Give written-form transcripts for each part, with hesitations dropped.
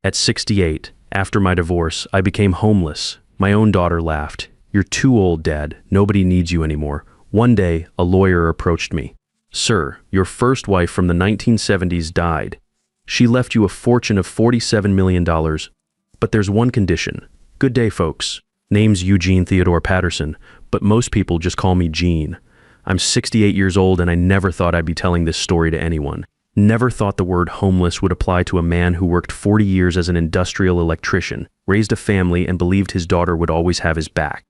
At 68, after my divorce, I became homeless. My own daughter laughed. "You're too old, Dad. Nobody needs you anymore." One day, a lawyer approached me. "Sir, your first wife from the 1970s died. She left you a fortune of $47 million. But there's one condition." "Good day, folks. Name's Eugene Theodore Patterson, but most people just call me Gene. I'm 68 years old and I never thought I'd be telling this story to anyone. Never thought the word homeless would apply to a man who worked 40 years as an industrial electrician, raised a family, and believed his daughter would always have his back.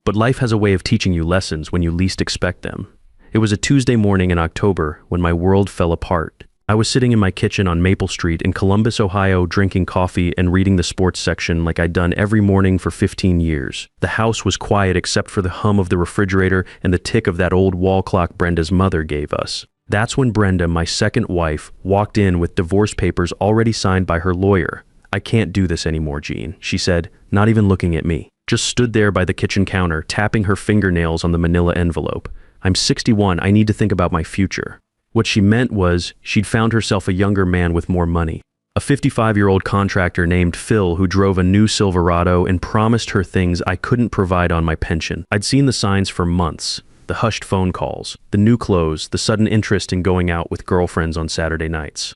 But life has a way of teaching you lessons when you least expect them. It was a Tuesday morning in October when my world fell apart. I was sitting in my kitchen on Maple Street in Columbus, Ohio, drinking coffee and reading the sports section like I'd done every morning for 15 years. The house was quiet except for the hum of the refrigerator and the tick of that old wall clock Brenda's mother gave us. That's when Brenda, my second wife, walked in with divorce papers already signed by her lawyer. "I can't do this anymore, Gene," she said, not even looking at me. Just stood there by the kitchen counter, tapping her fingernails on the manila envelope. "I'm 61, I need to think about my future." What she meant was she'd found herself a younger man with more money. A 55-year-old contractor named Phil who drove a new Silverado and promised her things I couldn't provide on my pension. I'd seen the signs for months. The hushed phone calls, the new clothes, the sudden interest in going out with girlfriends on Saturday nights.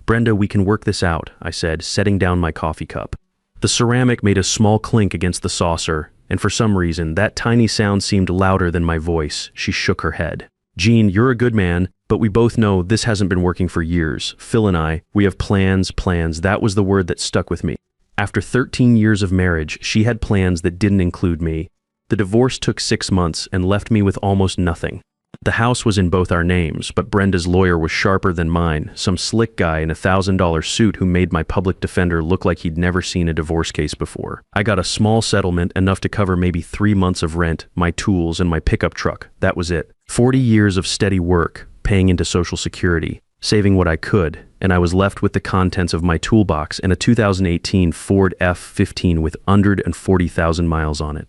"Brenda, we can work this out," I said, setting down my coffee cup. The ceramic made a small clink against the saucer, and for some reason, that tiny sound seemed louder than my voice. She shook her head. "Gene, you're a good man, but we both know this hasn't been working for years. Phil and I, we have plans. That was the word that stuck with me. After 13 years of marriage, she had plans that didn't include me. The divorce took 6 months and left me with almost nothing. The house was in both our names, but Brenda's lawyer was sharper than mine, some slick guy in a $1,000 suit who made my public defender look like he'd never seen a divorce case before. I got a small settlement, enough to cover maybe 3 months of rent, my tools, and my pickup truck. That was it. 40 years of steady work, paying into Social Security, saving what I could, and I was left with the contents of my toolbox and a 2018 Ford F-15 with 140,000 miles on it.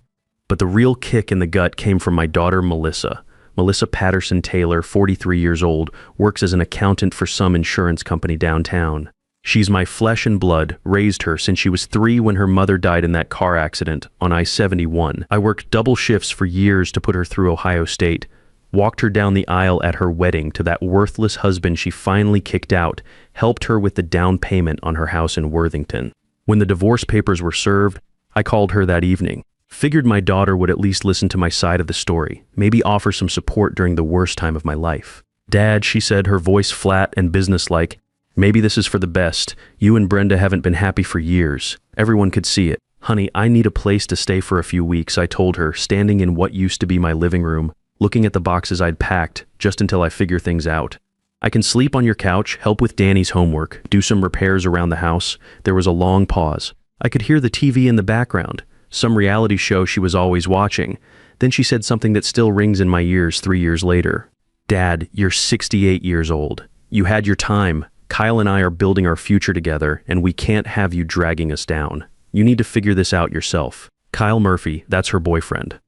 But the real kick in the gut came from my daughter, Melissa. Melissa Patterson Taylor, 43 years old, works as an accountant for some insurance company downtown. She's my flesh and blood, raised her since she was 3 when her mother died in that car accident on I-71. I worked double shifts for years to put her through Ohio State, walked her down the aisle at her wedding to that worthless husband she finally kicked out, helped her with the down payment on her house in Worthington. When the divorce papers were served, I called her that evening. Figured my daughter would at least listen to my side of the story, maybe offer some support during the worst time of my life. "Dad," she said, her voice flat and businesslike, "maybe this is for the best. You and Brenda haven't been happy for years. Everyone could see it. Honey, I need a place to stay for a few weeks," I told her, standing in what used to be my living room, looking at the boxes I'd packed, just until I figure things out. "I can sleep on your couch, help with Danny's homework, do some repairs around the house." There was a long pause. I could hear the TV in the background. Some reality show she was always watching. Then she said something that still rings in my ears 3 years later. "Dad, you're 68 years old. You had your time. Kyle and I are building our future together, and we can't have you dragging us down. You need to figure this out yourself." Kyle Murphy, that's her boyfriend.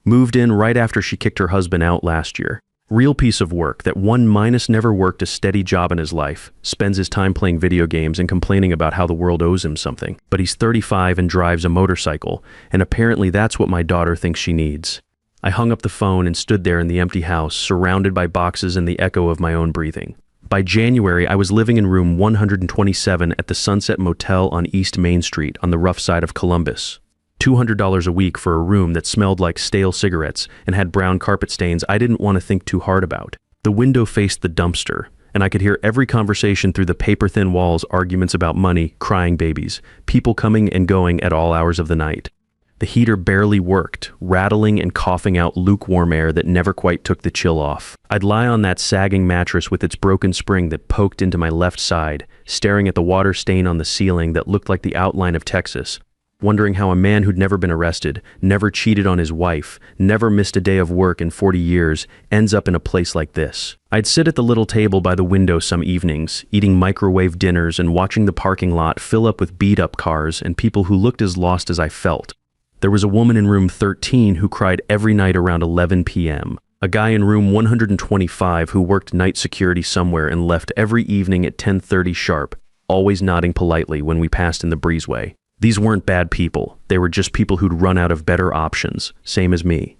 Moved in right after she kicked her husband out last year. Real piece of work that one minus never worked a steady job in his life, spends his time playing video games and complaining about how the world owes him something. But he's 35 and drives a motorcycle, and apparently that's what my daughter thinks she needs. I hung up the phone and stood there in the empty house, surrounded by boxes and the echo of my own breathing. By January, I was living in room 127 at the Sunset Motel on East Main Street on the rough side of Columbus. $200 a week for a room that smelled like stale cigarettes and had brown carpet stains I didn't want to think too hard about. The window faced the dumpster, and I could hear every conversation through the paper-thin walls, arguments about money, crying babies, people coming and going at all hours of the night. The heater barely worked, rattling and coughing out lukewarm air that never quite took the chill off. I'd lie on that sagging mattress with its broken spring that poked into my left side, staring at the water stain on the ceiling that looked like the outline of Texas, wondering how a man who'd never been arrested, never cheated on his wife, never missed a day of work in 40 years, ends up in a place like this. I'd sit at the little table by the window some evenings, eating microwave dinners and watching the parking lot fill up with beat-up cars and people who looked as lost as I felt. There was a woman in room 13 who cried every night around 11 p.m., a guy in room 125 who worked night security somewhere and left every evening at 10:30 sharp, always nodding politely when we passed in the breezeway. These weren't bad people. They were just people who'd run out of better options, same as me.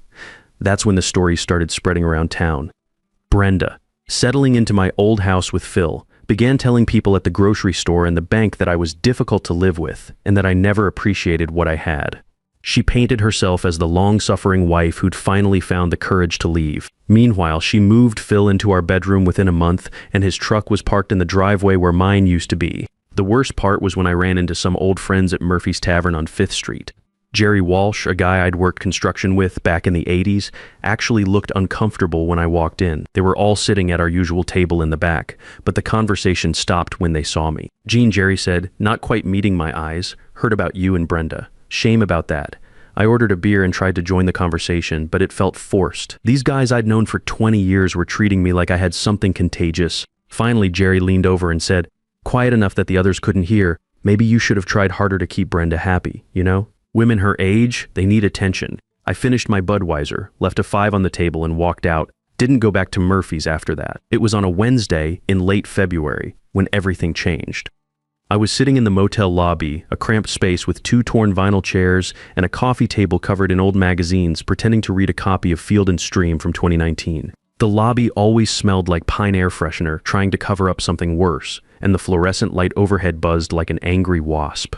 That's when the story started spreading around town. Brenda, settling into my old house with Phil, began telling people at the grocery store and the bank that I was difficult to live with and that I never appreciated what I had. She painted herself as the long-suffering wife who'd finally found the courage to leave. Meanwhile, she moved Phil into our bedroom within a month, and his truck was parked in the driveway where mine used to be. The worst part was when I ran into some old friends at Murphy's Tavern on 5th Street. Jerry Walsh, a guy I'd worked construction with back in the 80s, actually looked uncomfortable when I walked in. They were all sitting at our usual table in the back, but the conversation stopped when they saw me. "Gene," Jerry said, not quite meeting my eyes, "heard about you and Brenda. Shame about that." I ordered a beer and tried to join the conversation, but it felt forced. These guys I'd known for 20 years were treating me like I had something contagious. Finally, Jerry leaned over and said, quiet enough that the others couldn't hear, "Maybe you should have tried harder to keep Brenda happy, you know? Women her age, they need attention." I finished my Budweiser, left a 5 on the table and walked out. Didn't go back to Murphy's after that. It was on a Wednesday in late February when everything changed. I was sitting in the motel lobby, a cramped space with 2 torn vinyl chairs and a coffee table covered in old magazines, pretending to read a copy of Field and Stream from 2019. The lobby always smelled like pine air freshener, trying to cover up something worse, and the fluorescent light overhead buzzed like an angry wasp.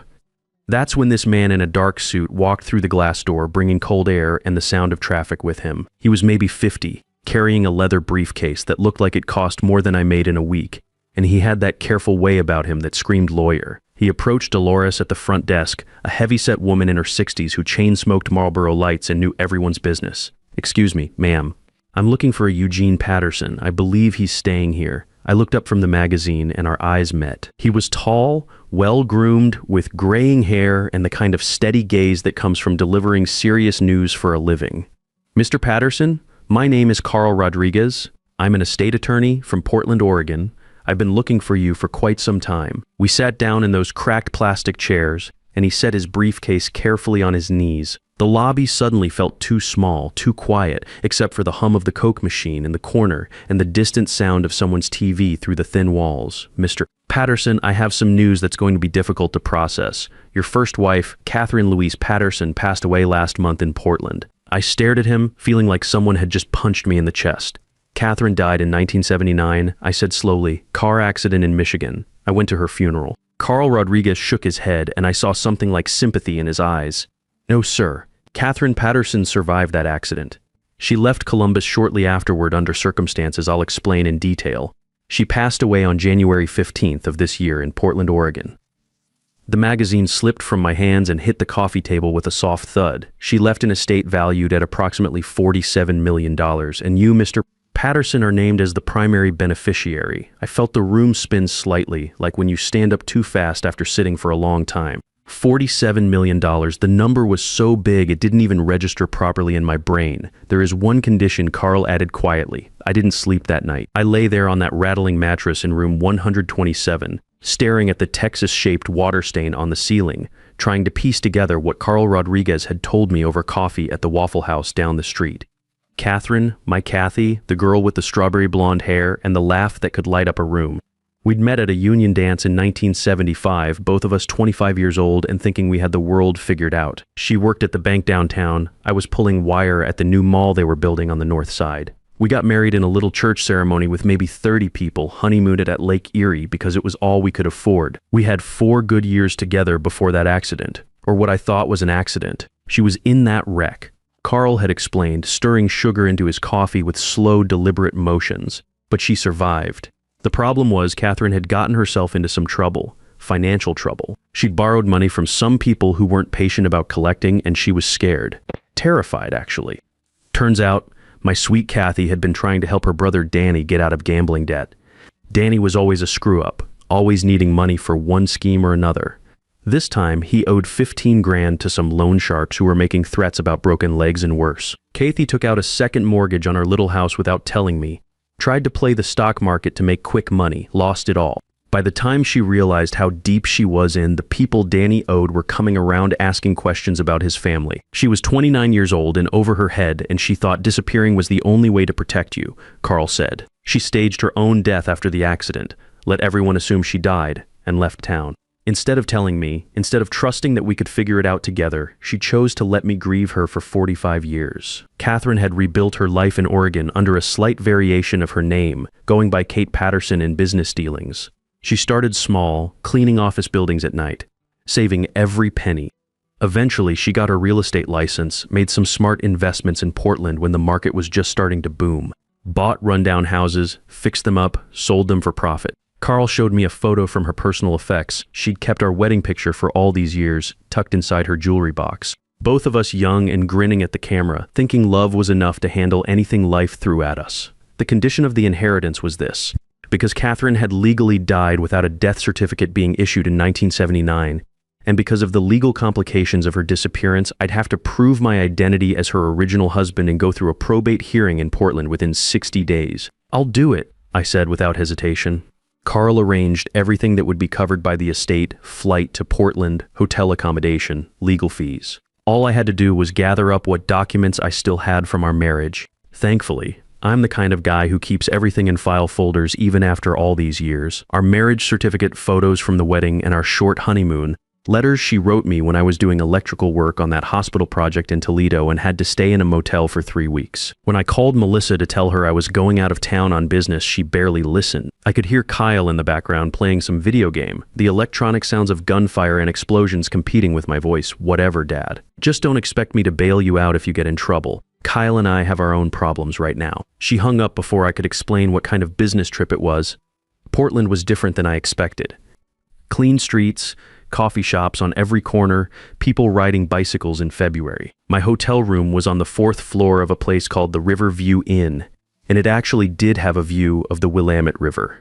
That's when this man in a dark suit walked through the glass door, bringing cold air and the sound of traffic with him. He was maybe 50, carrying a leather briefcase that looked like it cost more than I made in a week, and he had that careful way about him that screamed lawyer. He approached Dolores at the front desk, a heavy-set woman in her 60s who chain-smoked Marlboro Lights and knew everyone's business. "Excuse me, ma'am. I'm looking for a Eugene Patterson. I believe he's staying here." I looked up from the magazine and our eyes met. He was tall, well-groomed, with graying hair and the kind of steady gaze that comes from delivering serious news for a living. "Mr. Patterson, my name is Carl Rodriguez. I'm an estate attorney from Portland, Oregon. I've been looking for you for quite some time." We sat down in those cracked plastic chairs, and he set his briefcase carefully on his knees. The lobby suddenly felt too small, too quiet, except for the hum of the Coke machine in the corner and the distant sound of someone's TV through the thin walls. "Mr. Patterson, I have some news that's going to be difficult to process. Your first wife, Catherine Louise Patterson, passed away last month in Portland." I stared at him, feeling like someone had just punched me in the chest. "Catherine died in 1979, I said slowly. "Car accident in Michigan. I went to her funeral." Carl Rodriguez shook his head, and I saw something like sympathy in his eyes. "No, sir. Catherine Patterson survived that accident. She left Columbus shortly afterward under circumstances I'll explain in detail. She passed away on January 15th of this year in Portland, Oregon." The magazine slipped from my hands and hit the coffee table with a soft thud. "She left an estate valued at approximately $47 million, and you, Mr. Patterson, are named as the primary beneficiary." I felt the room spin slightly, like when you stand up too fast after sitting for a long time. $47 million. The number was so big it didn't even register properly in my brain. "There is one condition," Carl added quietly. I didn't sleep that night. I lay there on that rattling mattress in room 127, staring at the Texas-shaped water stain on the ceiling, trying to piece together what Carl Rodriguez had told me over coffee at the Waffle House down the street. Catherine, my Kathy, the girl with the strawberry blonde hair and the laugh that could light up a room. We'd met at a union dance in 1975, both of us 25 years old and thinking we had the world figured out. She worked at the bank downtown. I was pulling wire at the new mall they were building on the north side. We got married in a little church ceremony with maybe 30 people, honeymooned at Lake Erie because it was all we could afford. We had 4 good years together before that accident, or what I thought was an accident. She was in that wreck. Carl had explained, stirring sugar into his coffee with slow, deliberate motions. But she survived. The problem was Catherine had gotten herself into some trouble, financial trouble. She'd borrowed money from some people who weren't patient about collecting, and she was scared. Terrified, actually. Turns out, my sweet Kathy had been trying to help her brother Danny get out of gambling debt. Danny was always a screw-up, always needing money for one scheme or another. This time, he owed 15 grand to some loan sharks who were making threats about broken legs and worse. Kathy took out a second mortgage on our little house without telling me. Tried to play the stock market to make quick money, lost it all. By the time she realized how deep she was in, the people Danny owed were coming around asking questions about his family. She was 29 years old and over her head, and she thought disappearing was the only way to protect you, Carl said. She staged her own death after the accident, let everyone assume she died, and left town. Instead of telling me, instead of trusting that we could figure it out together, she chose to let me grieve her for 45 years. Catherine had rebuilt her life in Oregon under a slight variation of her name, going by Kate Patterson in business dealings. She started small, cleaning office buildings at night, saving every penny. Eventually, she got her real estate license, made some smart investments in Portland when the market was just starting to boom. Bought rundown houses, fixed them up, sold them for profit. Carl showed me a photo from her personal effects. She'd kept our wedding picture for all these years, tucked inside her jewelry box. Both of us young and grinning at the camera, thinking love was enough to handle anything life threw at us. The condition of the inheritance was this. Because Catherine had legally died without a death certificate being issued in 1979, and because of the legal complications of her disappearance, I'd have to prove my identity as her original husband and go through a probate hearing in Portland within 60 days. "I'll do it," I said without hesitation. Carl arranged everything that would be covered by the estate, flight to Portland, hotel accommodation, legal fees. All I had to do was gather up what documents I still had from our marriage. Thankfully, I'm the kind of guy who keeps everything in file folders even after all these years. Our marriage certificate, photos from the wedding, and our short honeymoon, letters she wrote me when I was doing electrical work on that hospital project in Toledo and had to stay in a motel for 3 weeks. When I called Melissa to tell her I was going out of town on business, she barely listened. I could hear Kyle in the background playing some video game, the electronic sounds of gunfire and explosions competing with my voice. "Whatever, Dad. Just don't expect me to bail you out if you get in trouble. Kyle and I have our own problems right now." She hung up before I could explain what kind of business trip it was. Portland was different than I expected. Clean streets, coffee shops on every corner, people riding bicycles in February. My hotel room was on the 4th floor of a place called the Riverview Inn, and it actually did have a view of the Willamette River.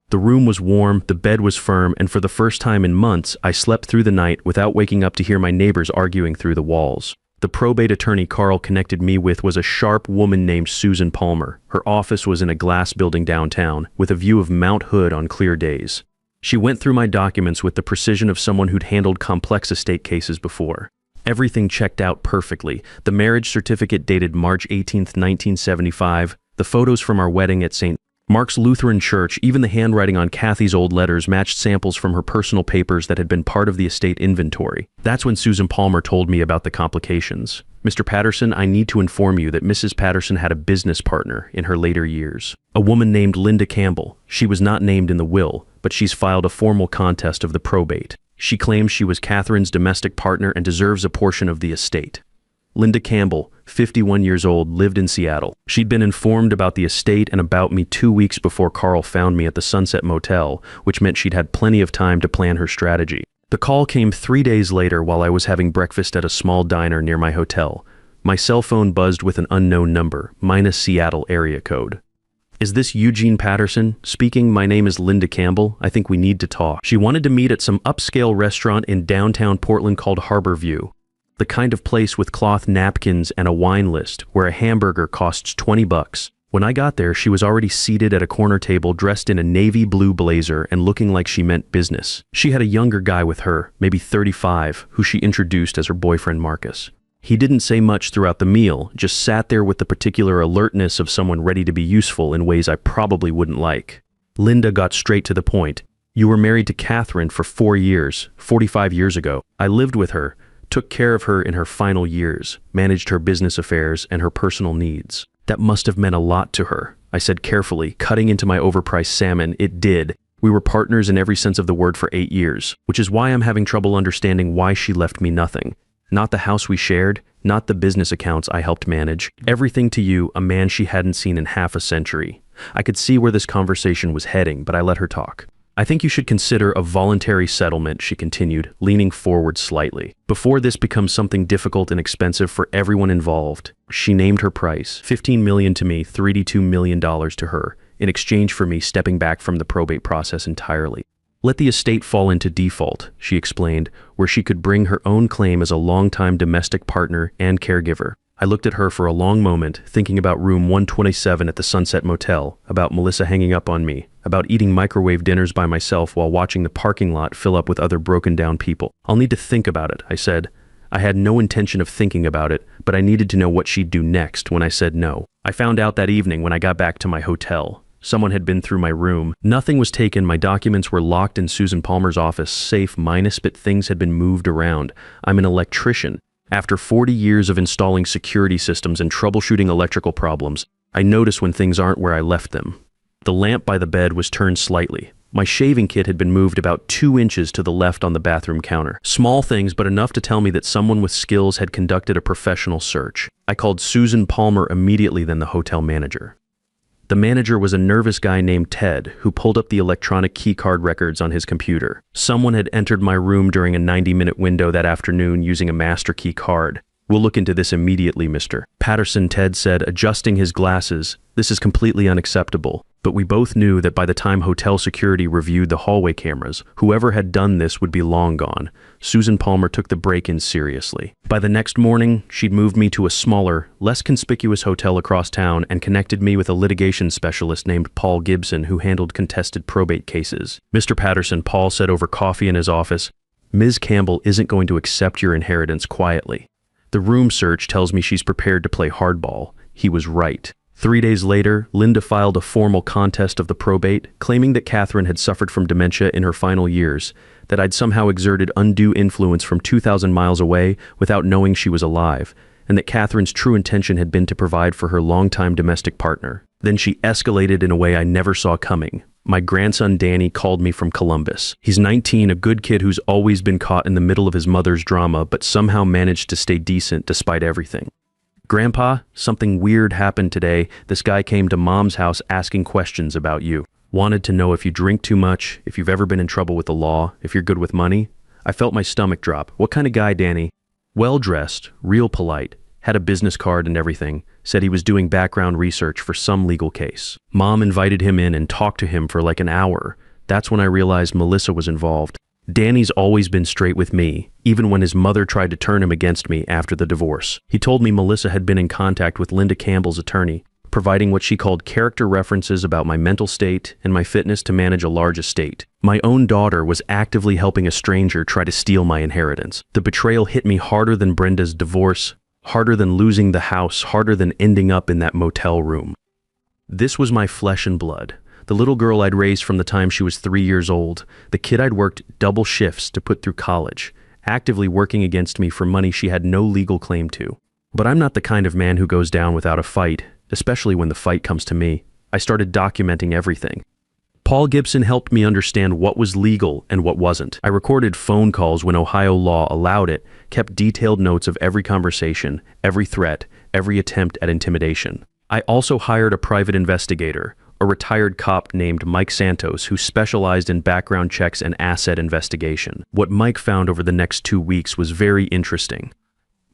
The room was warm, the bed was firm, and for the first time in months, I slept through the night without waking up to hear my neighbors arguing through the walls. The probate attorney Carl connected me with was a sharp woman named Susan Palmer. Her office was in a glass building downtown, with a view of Mount Hood on clear days. She went through my documents with the precision of someone who'd handled complex estate cases before. Everything checked out perfectly. The marriage certificate dated March 18th, 1975, the photos from our wedding at St. Mark's Lutheran Church, even the handwriting on Kathy's old letters matched samples from her personal papers that had been part of the estate inventory. That's when Susan Palmer told me about the complications. "Mr. Patterson, I need to inform you that Mrs. Patterson had a business partner in her later years. A woman named Linda Campbell. She was not named in the will, but she's filed a formal contest of the probate. She claims she was Catherine's domestic partner and deserves a portion of the estate." Linda Campbell, 51 years old, lived in Seattle. She'd been informed about the estate and about me 2 weeks before Carl found me at the Sunset Motel, which meant she'd had plenty of time to plan her strategy. The call came 3 days later while I was having breakfast at a small diner near my hotel. My cell phone buzzed with an unknown number, minus Seattle area code. "Is this Eugene Patterson? Speaking, my name is Linda Campbell. I think we need to talk." She wanted to meet at some upscale restaurant in downtown Portland called Harborview. The kind of place with cloth napkins and a wine list, where a hamburger costs $20. When I got there, she was already seated at a corner table dressed in a navy blue blazer and looking like she meant business. She had a younger guy with her, maybe 35, who she introduced as her boyfriend Marcus. He didn't say much throughout the meal, just sat there with the particular alertness of someone ready to be useful in ways I probably wouldn't like. Linda got straight to the point. "You were married to Catherine for 4 years, 45 years ago. I lived with her, took care of her in her final years, managed her business affairs and her personal needs. That must have meant a lot to her," I said carefully, cutting into my overpriced salmon. "It did. We were partners in every sense of the word for 8 years, which is why I'm having trouble understanding why she left me nothing. Not the house we shared, not the business accounts I helped manage. Everything to you, a man she hadn't seen in half a century." I could see where this conversation was heading, but I let her talk. "I think you should consider a voluntary settlement," she continued, leaning forward slightly, "before this becomes something difficult and expensive for everyone involved." She named her price, $15 million to me, $32 million to her, in exchange for me stepping back from the probate process entirely. "Let the estate fall into default," she explained, where she could bring her own claim as a longtime domestic partner and caregiver. I looked at her for a long moment, thinking about room 127 at the Sunset Motel, about Melissa hanging up on me, about eating microwave dinners by myself while watching the parking lot fill up with other broken down people. "I'll need to think about it," I said. I had no intention of thinking about it, but I needed to know what she'd do next when I said no. I found out that evening when I got back to my hotel. Someone had been through my room. Nothing was taken. My documents were locked in Susan Palmer's office, safe minus, but things had been moved around. I'm an electrician. After 40 years of installing security systems and troubleshooting electrical problems, I notice when things aren't where I left them. The lamp by the bed was turned slightly. My shaving kit had been moved about 2 inches to the left on the bathroom counter. Small things, but enough to tell me that someone with skills had conducted a professional search. I called Susan Palmer immediately, then the hotel manager. The manager was a nervous guy named Ted, who pulled up the electronic keycard records on his computer. Someone had entered my room during a 90-minute window that afternoon using a master key card. We'll look into this immediately, Mr. Patterson, Ted said, adjusting his glasses. This is completely unacceptable. But we both knew that by the time hotel security reviewed the hallway cameras, whoever had done this would be long gone. Susan Palmer took the break-in seriously. By the next morning, she'd moved me to a smaller, less conspicuous hotel across town and connected me with a litigation specialist named Paul Gibson who handled contested probate cases. Mr. Patterson, Paul said over coffee in his office, Ms. Campbell isn't going to accept your inheritance quietly. The room search tells me she's prepared to play hardball. He was right. 3 days later, Linda filed a formal contest of the probate, claiming that Catherine had suffered from dementia in her final years, that I'd somehow exerted undue influence from 2,000 miles away without knowing she was alive, and that Catherine's true intention had been to provide for her longtime domestic partner. Then she escalated in a way I never saw coming. My grandson Danny called me from Columbus. He's 19, a good kid who's always been caught in the middle of his mother's drama, but somehow managed to stay decent despite everything. Grandpa, something weird happened today. This guy came to Mom's house asking questions about you. Wanted to know if you drink too much, if you've ever been in trouble with the law, if you're good with money. I felt my stomach drop. What kind of guy, Danny? Well-dressed, real polite, had a business card and everything, said he was doing background research for some legal case. Mom invited him in and talked to him for like an hour. That's when I realized Melissa was involved. Danny's always been straight with me, even when his mother tried to turn him against me after the divorce. He told me Melissa had been in contact with Linda Campbell's attorney, providing what she called character references about my mental state and my fitness to manage a large estate. My own daughter was actively helping a stranger try to steal my inheritance. The betrayal hit me harder than Brenda's divorce, harder than losing the house, harder than ending up in that motel room. This was my flesh and blood. The little girl I'd raised from the time she was 3 years old, the kid I'd worked double shifts to put through college, actively working against me for money she had no legal claim to. But I'm not the kind of man who goes down without a fight, especially when the fight comes to me. I started documenting everything. Paul Gibson helped me understand what was legal and what wasn't. I recorded phone calls when Ohio law allowed it, kept detailed notes of every conversation, every threat, every attempt at intimidation. I also hired a private investigator, a retired cop named Mike Santos who specialized in background checks and asset investigation. What Mike found over the next 2 weeks was very interesting.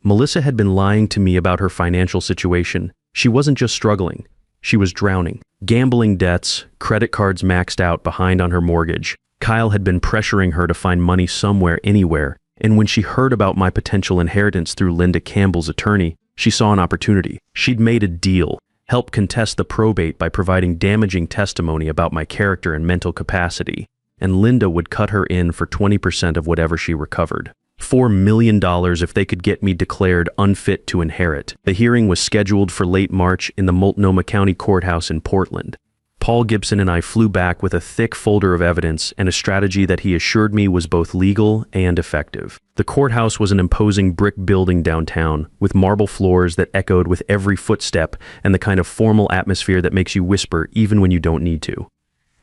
Melissa had been lying to me about her financial situation. She wasn't just struggling, she was drowning. Gambling debts, credit cards maxed out behind on her mortgage. Kyle had been pressuring her to find money somewhere, anywhere, and when she heard about my potential inheritance through Linda Campbell's attorney, she saw an opportunity. She'd made a deal. Help contest the probate by providing damaging testimony about my character and mental capacity, and Linda would cut her in for 20% of whatever she recovered. $4 million if they could get me declared unfit to inherit. The hearing was scheduled for late March in the Multnomah County Courthouse in Portland. Paul Gibson and I flew back with a thick folder of evidence and a strategy that he assured me was both legal and effective. The courthouse was an imposing brick building downtown, with marble floors that echoed with every footstep and the kind of formal atmosphere that makes you whisper even when you don't need to.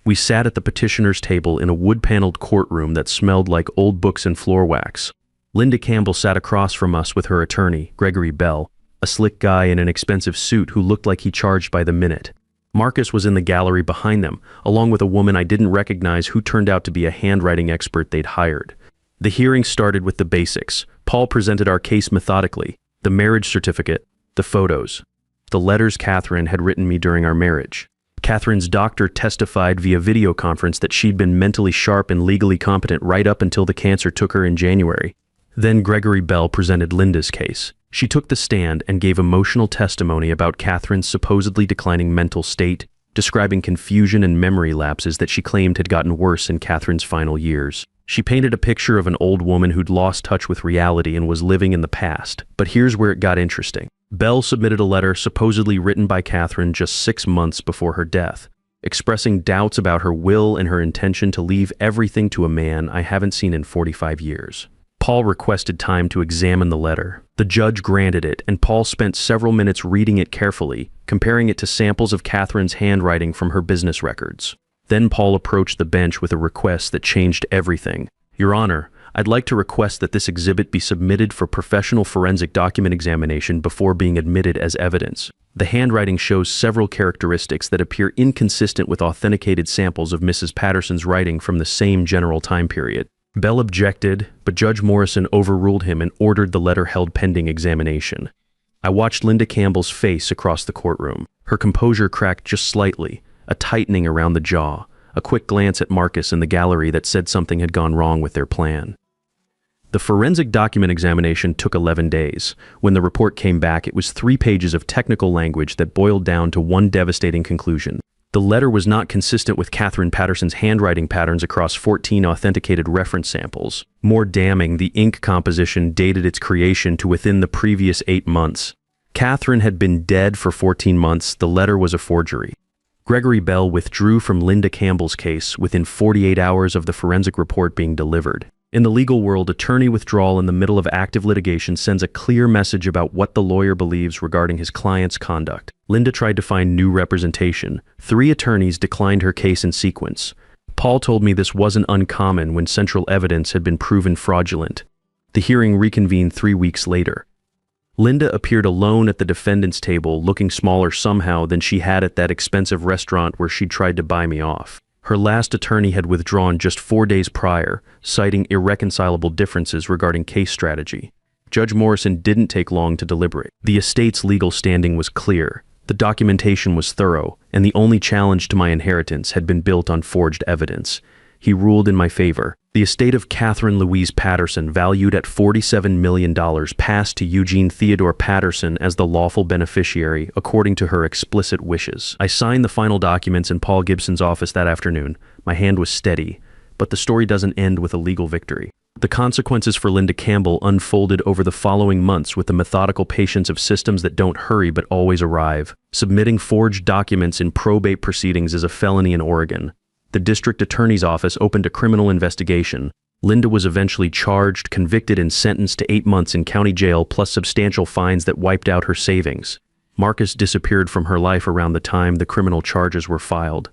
We sat at the petitioner's table in a wood-paneled courtroom that smelled like old books and floor wax. Linda Campbell sat across from us with her attorney, Gregory Bell, a slick guy in an expensive suit who looked like he charged by the minute. Marcus was in the gallery behind them, along with a woman I didn't recognize who turned out to be a handwriting expert they'd hired. The hearing started with the basics. Paul presented our case methodically: the marriage certificate, the photos, the letters Catherine had written me during our marriage. Catherine's doctor testified via video conference that she'd been mentally sharp and legally competent right up until the cancer took her in January. Then Gregory Bell presented Linda's case. She took the stand and gave emotional testimony about Catherine's supposedly declining mental state, describing confusion and memory lapses that she claimed had gotten worse in Catherine's final years. She painted a picture of an old woman who'd lost touch with reality and was living in the past. But here's where it got interesting. Bell submitted a letter supposedly written by Catherine just 6 months before her death. expressing doubts about her will and her intention to leave everything to a man I haven't seen in 45 years. Paul requested time to examine the letter. The judge granted it, and Paul spent several minutes reading it carefully, comparing it to samples of Catherine's handwriting from her business records. Then Paul approached the bench with a request that changed everything. "Your Honor, I'd like to request that this exhibit be submitted for professional forensic document examination before being admitted as evidence. The handwriting shows several characteristics that appear inconsistent with authenticated samples of Mrs. Patterson's writing from the same general time period." Bell objected, but Judge Morrison overruled him and ordered the letter held pending examination. I watched Linda Campbell's face across the courtroom. Her composure cracked just slightly, a tightening around the jaw, a quick glance at Marcus in the gallery that said something had gone wrong with their plan. The forensic document examination took 11 days. When the report came back, it was 3 pages of technical language that boiled down to one devastating conclusion. The letter was not consistent with Catherine Patterson's handwriting patterns across 14 authenticated reference samples. More damning, the ink composition dated its creation to within the previous 8 months. Catherine had been dead for 14 months. The letter was a forgery. Gregory Bell withdrew from Linda Campbell's case within 48 hours of the forensic report being delivered. In the legal world, attorney withdrawal in the middle of active litigation sends a clear message about what the lawyer believes regarding his client's conduct. Linda tried to find new representation. 3 attorneys declined her case in sequence. Paul told me this wasn't uncommon when central evidence had been proven fraudulent. The hearing reconvened 3 weeks later. Linda appeared alone at the defendant's table, looking smaller somehow than she had at that expensive restaurant where she'd tried to buy me off. Her last attorney had withdrawn just 4 days prior, citing irreconcilable differences regarding case strategy. Judge Morrison didn't take long to deliberate. The estate's legal standing was clear, the documentation was thorough, and the only challenge to my inheritance had been built on forged evidence. He ruled in my favor. The estate of Catherine Louise Patterson, valued at $47 million, passed to Eugene Theodore Patterson as the lawful beneficiary, according to her explicit wishes. I signed the final documents in Paul Gibson's office that afternoon. My hand was steady, but the story doesn't end with a legal victory. The consequences for Linda Campbell unfolded over the following months with the methodical patience of systems that don't hurry but always arrive. Submitting forged documents in probate proceedings is a felony in Oregon. The district attorney's office opened a criminal investigation. Linda was eventually charged, convicted, and sentenced to 8 months in county jail plus substantial fines that wiped out her savings. Marcus disappeared from her life around the time the criminal charges were filed.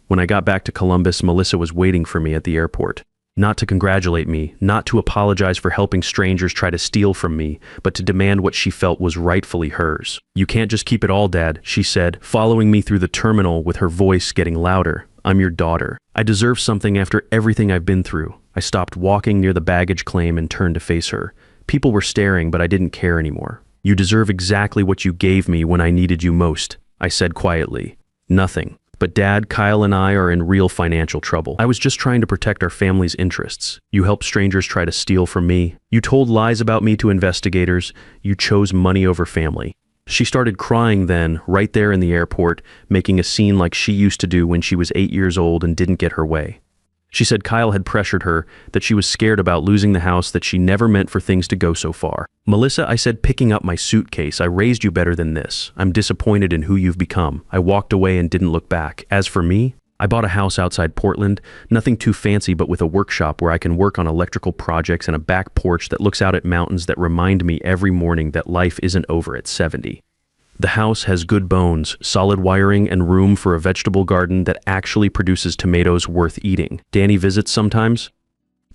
When I got back to Columbus, Melissa was waiting for me at the airport. Not to congratulate me, not to apologize for helping strangers try to steal from me, but to demand what she felt was rightfully hers. "You can't just keep it all, Dad," she said, following me through the terminal with her voice getting louder. "I'm your daughter. I deserve something after everything I've been through." I stopped walking near the baggage claim and turned to face her. People were staring, but I didn't care anymore. "You deserve exactly what you gave me when I needed you most," I said quietly. "Nothing. But Dad, Kyle and I are in real financial trouble. I was just trying to protect our family's interests. You helped strangers try to steal from me. You told lies about me to investigators. You chose money over family." She started crying then, right there in the airport, making a scene like she used to do when she was 8 years old and didn't get her way. She said Kyle had pressured her, that she was scared about losing the house, that she never meant for things to go so far. "Melissa," I said, picking up my suitcase, "I raised you better than this. I'm disappointed in who you've become." I walked away and didn't look back. As for me, I bought a house outside Portland, nothing too fancy but with a workshop where I can work on electrical projects and a back porch that looks out at mountains that remind me every morning that life isn't over at 70. The house has good bones, solid wiring, and room for a vegetable garden that actually produces tomatoes worth eating. Danny visits sometimes.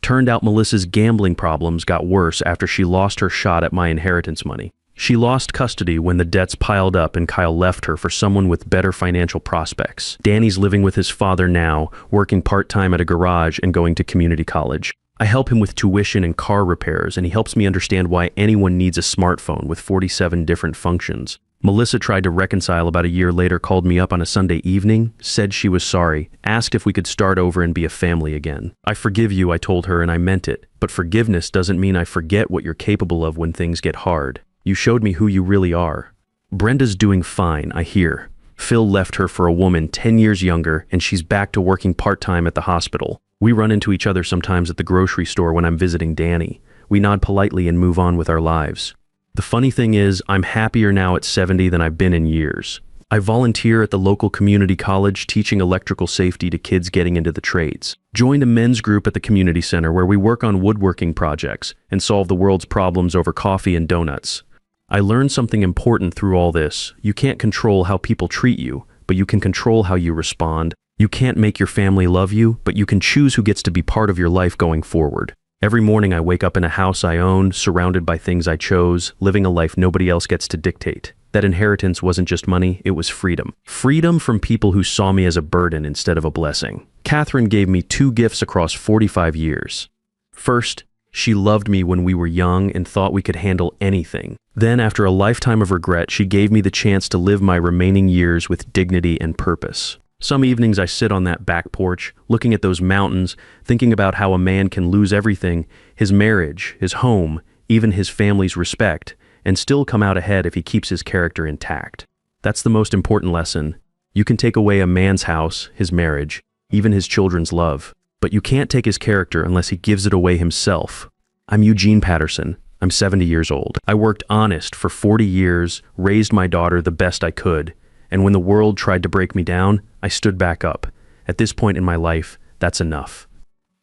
Turned out Melissa's gambling problems got worse after she lost her shot at my inheritance money. She lost custody when the debts piled up and Kyle left her for someone with better financial prospects. Danny's living with his father now, working part-time at a garage and going to community college. I help him with tuition and car repairs, and he helps me understand why anyone needs a smartphone with 47 different functions. Melissa tried to reconcile about a year later, called me up on a Sunday evening, said she was sorry, asked if we could start over and be a family again. "I forgive you," I told her, and I meant it. But forgiveness doesn't mean I forget what you're capable of when things get hard. You showed me who you really are. Brenda's doing fine, I hear. Phil left her for a woman 10 years younger, and she's back to working part-time at the hospital. We run into each other sometimes at the grocery store when I'm visiting Danny. We nod politely and move on with our lives. The funny thing is, I'm happier now at 70 than I've been in years. I volunteer at the local community college teaching electrical safety to kids getting into the trades. Joined a men's group at the community center where we work on woodworking projects and solve the world's problems over coffee and donuts. I learned something important through all this. You can't control how people treat you, but you can control how you respond. You can't make your family love you, but you can choose who gets to be part of your life going forward. Every morning I wake up in a house I own, surrounded by things I chose, living a life nobody else gets to dictate. That inheritance wasn't just money, it was freedom. Freedom from people who saw me as a burden instead of a blessing. Catherine gave me 2 gifts across 45 years. First, she loved me when we were young and thought we could handle anything. Then, after a lifetime of regret, she gave me the chance to live my remaining years with dignity and purpose. Some evenings I sit on that back porch, looking at those mountains, thinking about how a man can lose everything, his marriage, his home, even his family's respect, and still come out ahead if he keeps his character intact. That's the most important lesson. You can take away a man's house, his marriage, even his children's love, but you can't take his character unless he gives it away himself. I'm Eugene Patterson. I'm 70 years old. I worked honest for 40 years, raised my daughter the best I could, and when the world tried to break me down, I stood back up. At this point in my life, that's enough.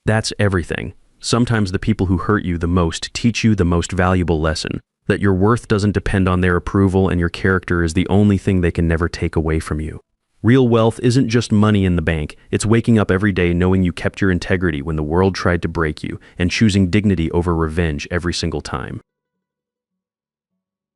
That's everything. Sometimes the people who hurt you the most teach you the most valuable lesson, that your worth doesn't depend on their approval and your character is the only thing they can never take away from you. Real wealth isn't just money in the bank, it's waking up every day knowing you kept your integrity when the world tried to break you and choosing dignity over revenge every single time.